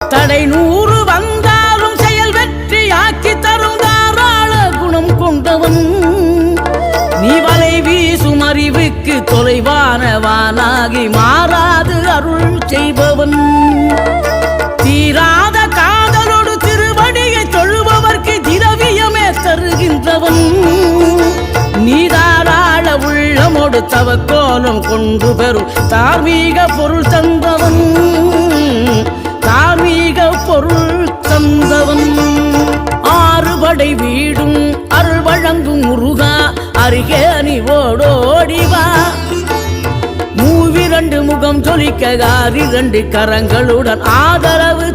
தடை 100 வந்தாலும் செயல் வெற்றியாக்கி தரும் தாராள குணம் கொண்டவன். நீ வலை வீசும் அறிவுக்கு தொலைவானவானாகி மாறாது அருள் செய்பவன். தீராத காதலோடு திருவடியை தொழுபவர்க்கு திரவியமே தருகின்றவன். நீ தாராள உள்ளமோடு தவக்கோலம் கொண்டு பெறும் தார்மீக பொருள் தந்தவன். தார்மீக பொருள் தந்தவன். 6 படை வீடும் அருள் வழங்கும் முருகா அருகே நீ ஓடோடிவா. 2 முகம் ஜொலிக்க 2 கரங்களுடன் ஆதரவு